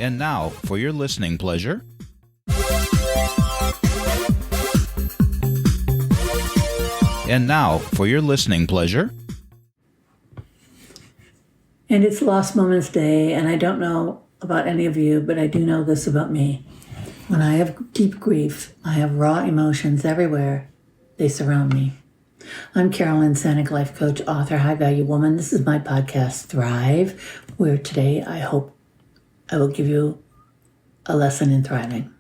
And now, for your listening pleasure, And it's Lost Moments Day, and I don't know about any of you, but I do know this about me. When I have deep grief, I have raw emotions everywhere. They surround me. I'm Carolyn Sanek, life coach, author, high-value woman. This is my podcast, Thrive, where today I hope I will give you a lesson in thriving.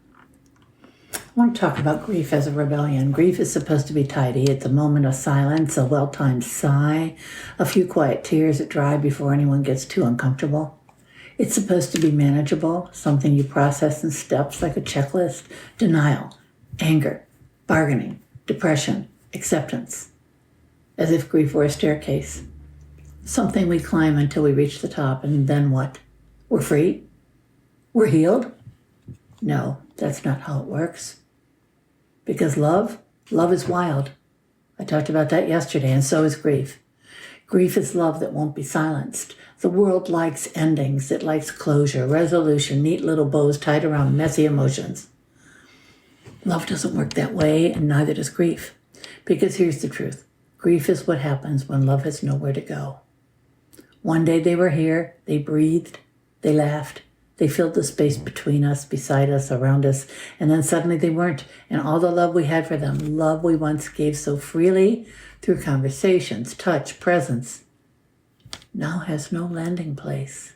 I want to talk about grief as a rebellion. Grief is supposed to be tidy. It's a moment of silence, a well-timed sigh, a few quiet tears that dry before anyone gets too uncomfortable. It's supposed to be manageable, something you process in steps like a checklist: denial, anger, bargaining, depression, acceptance. As if grief were a staircase. Something we climb until we reach the top, and then what? We're free? We're healed? No, that's not how it works. Because love is wild. I talked about that yesterday, and so is grief. Grief is love that won't be silenced. The world likes endings. It likes closure, resolution, neat little bows tied around messy emotions. Love doesn't work that way, and neither does grief. Because here's the truth. Grief is what happens when love has nowhere to go. One day they were here, they breathed, they laughed, they filled the space between us, beside us, around us, and then suddenly they weren't. And all the love we had for them, love we once gave so freely through conversations, touch, presence, now has no landing place.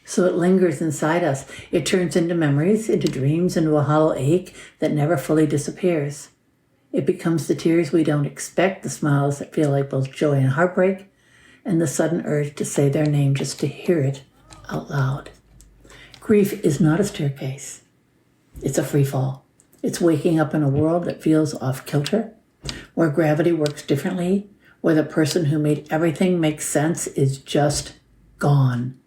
So it lingers inside us. It turns into memories, into dreams, into a hollow ache that never fully disappears. It becomes the tears we don't expect, the smiles that feel like both joy and heartbreak, and the sudden urge to say their name just to hear it out loud. Grief is not a staircase. It's a free fall. It's waking up in a world that feels off-kilter, where gravity works differently, where the person who made everything make sense is just gone.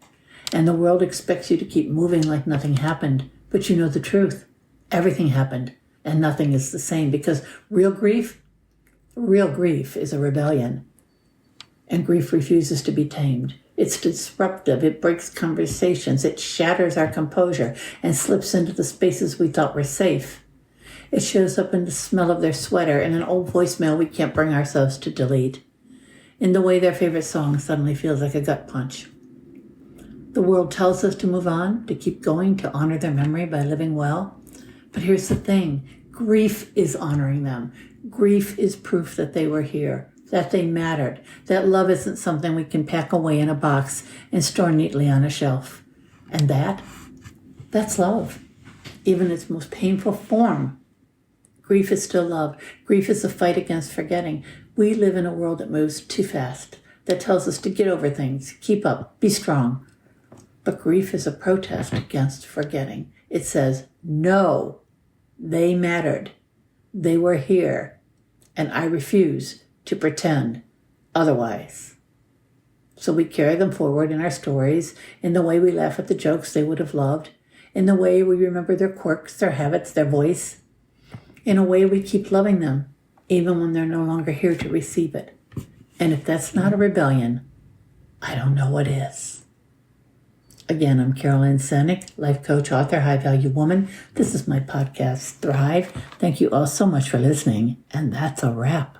And the world expects you to keep moving like nothing happened, but you know the truth. Everything happened. And nothing is the same, because real grief is a rebellion. And grief refuses to be tamed. It's disruptive. It breaks conversations. It shatters our composure and slips into the spaces we thought were safe. It shows up in the smell of their sweater and an old voicemail we can't bring ourselves to delete. In the way their favorite song suddenly feels like a gut punch. The world tells us to move on, to keep going, to honor their memory by living well. But here's the thing. Grief is honoring them. Grief is proof that they were here, that they mattered, that love isn't something we can pack away in a box and store neatly on a shelf. And that's love, even its most painful form. Grief is still love. Grief is a fight against forgetting. We live in a world that moves too fast, that tells us to get over things, keep up, be strong. But grief is a protest against forgetting. It says, no, they mattered. They were here. And I refuse to pretend otherwise. So we carry them forward in our stories, in the way we laugh at the jokes they would have loved, in the way we remember their quirks, their habits, their voice, in a way we keep loving them, even when they're no longer here to receive it. And if that's not a rebellion, I don't know what is. Again, I'm Carolyn Sanek, life coach, author, high-value woman. This is my podcast, Thrive. Thank you all so much for listening, and that's a wrap.